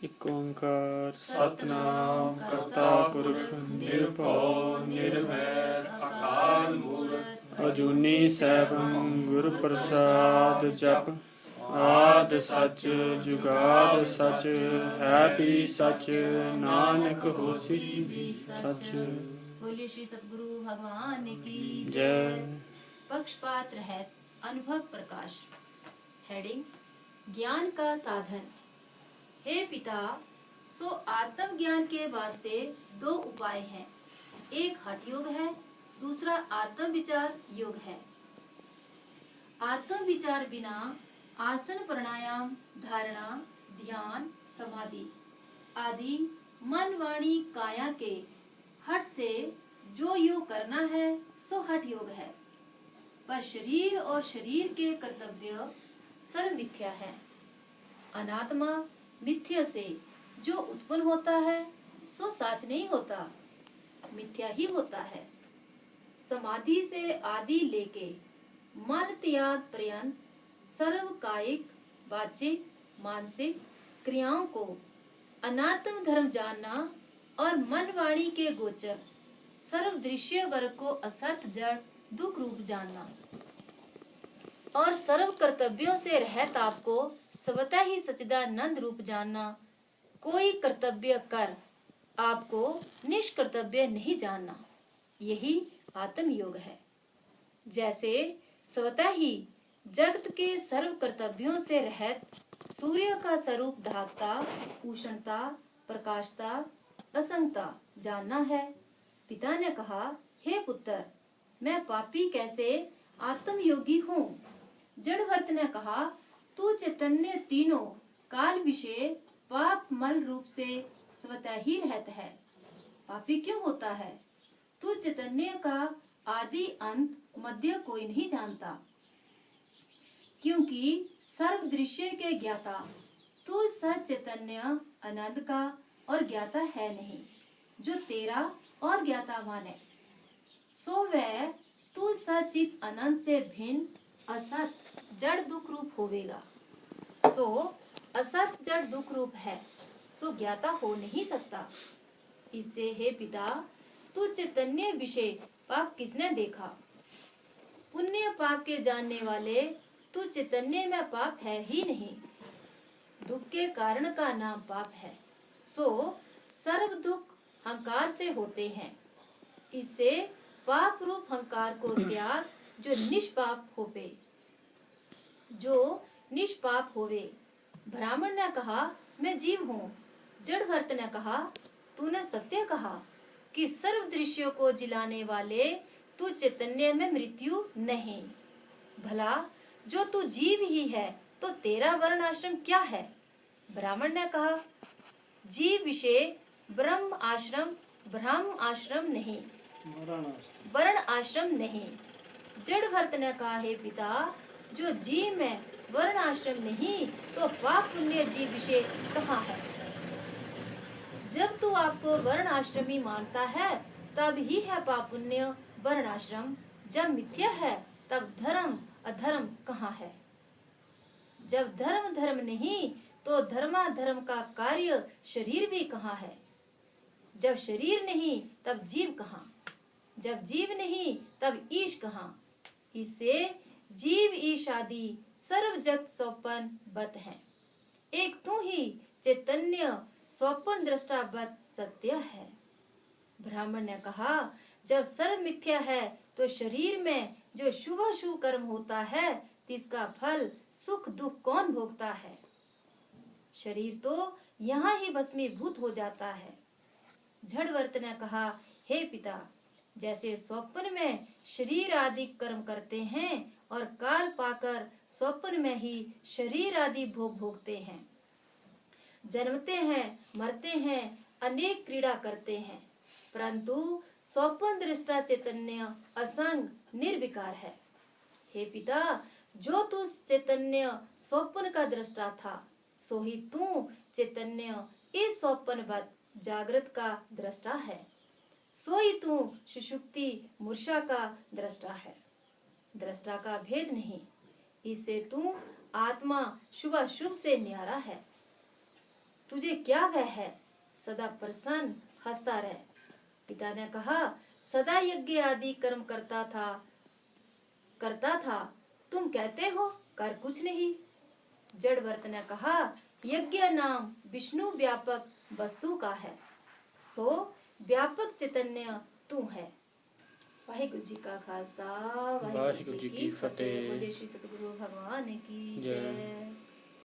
एक ओंकार सतनाम करता पुरख निर्भव निर्वैर अकाल मूरत अजूनी सैभं गुर प्रसाद जप आद सच जुगाद सच है भी सच नानक होसी भी सच। बोलिए श्री सतगुरु भगवान की जय। पक्षपात रहित अनुभव प्रकाश। हेडिंग ज्ञान का साधन। हे पिता, सो आत्म ज्ञान के वास्ते दो उपाय हैं। एक हठ योग है, दूसरा आत्म विचार योग है। आत्म विचार बिना आसन प्राणायाम धारणा ध्यान समाधि आदि मन वाणी काया के हठ से जो योग करना है सो हठ योग है। पर शरीर और शरीर के कर्तव्य सर्व मिथ्या है। अनात्मा मिथ्या से जो उत्पन्न होता है सो साच नहीं होता, मिथ्या ही होता है। समाधि से आदि लेके मन त्याग पर्यंत सर्व कायिक वाचिक मानसिक क्रियाओं को अनात्म धर्म जानना और मन वाणी के गोचर सर्व दृश्य वर्ग को असत जड़ दुख रूप जानना और सर्व कर्तव्यों से रहत आपको स्वतः ही सच्चिदानंद रूप जानना। कोई कर्तव्य कर आपको निष्कर्तव्य नहीं जानना, यही आत्म योग है। जैसे स्वतः ही जगत के सर्व कर्तव्यों से रहत सूर्य का स्वरूप धाकता उष्णता प्रकाशता असंगता जानना है। पिता ने कहा, हे पुत्र, मैं पापी कैसे आत्मयोगी हूँ। जड़वर्त ने कहा, तू चैतन्य तीनों काल विषय पाप मल रूप से स्वतः ही रहता है, पापी क्यों होता है। तू चैतन्य का आदि अंत मध्य कोई नहीं जानता, क्योंकि सर्व दृश्य के ज्ञाता तू सच चैतन्य अनंत का और ज्ञाता है नहीं, जो तेरा और ज्ञाता माने। सो वह तू सचित अनंत से भिन्न असत जड़ दुख रूप होवेगा। सो असत जड़ दुख रूप है, सो ज्ञाता हो नहीं सकता। इससे हे पिता, तू चैतन्य विषय पाप किसने देखा। पुण्य पाप के जानने वाले तू चैतन्य में पाप है ही नहीं। दुख के कारण का नाम पाप है। सो सर्व दुख अहंकार से होते हैं। इससे पाप रूप अहंकार को त्याग, जो निष्पाप होवे। ब्राह्मण ने कहा, मैं जीव हूँ। जड़भरत ने कहा, तूने सत्य कहा कि सर्व दृश्यों को जिलाने वाले तू चैतन्य में मृत्यु नहीं। भला जो तू जीव ही है तो तेरा वर्ण आश्रम क्या है। ब्राह्मण ने कहा, जीव विषय ब्रह्म आश्रम नहीं, वर्ण आश्रम नहीं। जड़भरत ने कहा, हे पिता, जो जीव में वर्ण आश्रम नहीं तो पाप पुण्य जीव विषय कहाँ है। जब तू आपको वर्ण आश्रमी मानता है तब ही है पाप पुण्य वर्ण आश्रम। जब मिथ्या है तब धर्म अधर्म कहाँ है। जब धर्म धर्म नहीं तो धर्माधर्म का कार्य शरीर भी कहाँ है। जब शरीर नहीं तब जीव कहाँ, जब जीव नहीं तब ईश कहाँ। इससे जीव ईश आदि सर्व जगत स्वपन बत है। एक तू ही चैतन्य स्वपन दृष्टा बत सत्य है। ब्राह्मण ने कहा, जब सर्व मिथ्या है तो शरीर में जो शुभ शुभ कर्म होता है तिसका फल सुख दुख कौन भोगता है। शरीर तो यहाँ ही भस्मीभूत हो जाता है। जड़वर्त ने कहा, हे पिता, जैसे स्वप्न में शरीर आदि कर्म करते हैं और काल पाकर स्वप्न में ही शरीर आदि भोग भोगते हैं, जन्मते हैं मरते हैं अनेक क्रीड़ा करते हैं, परंतु स्वप्न दृष्टा चैतन्य असंग निर्विकार है। हे पिता, जो तू चैतन्य स्वप्न का दृष्टा था सो ही तू चैतन्य इस स्वप्नवत जागृत का दृष्टा है। सोई तू सुषुप्ति मूर्छा का दृष्टा है। दृष्टा का भेद नहीं। इससे तू आत्मा शुभ शुभ से न्यारा है। तुझे तुझे क्या वह है, सदा प्रसन्न हंसता रह। पिता ने कहा, सदा यज्ञ आदि कर्म करता था, तुम कहते हो कर कुछ नहीं। जड़वर्त ने कहा, यज्ञ नाम विष्णु व्यापक वस्तु का है, सो व्यापक चैतन्य तू है। वाहिगुरु जी का खालसा, वाहिगुरु जी की फतेह। बोले श्री सतगुरु भगवान की जय।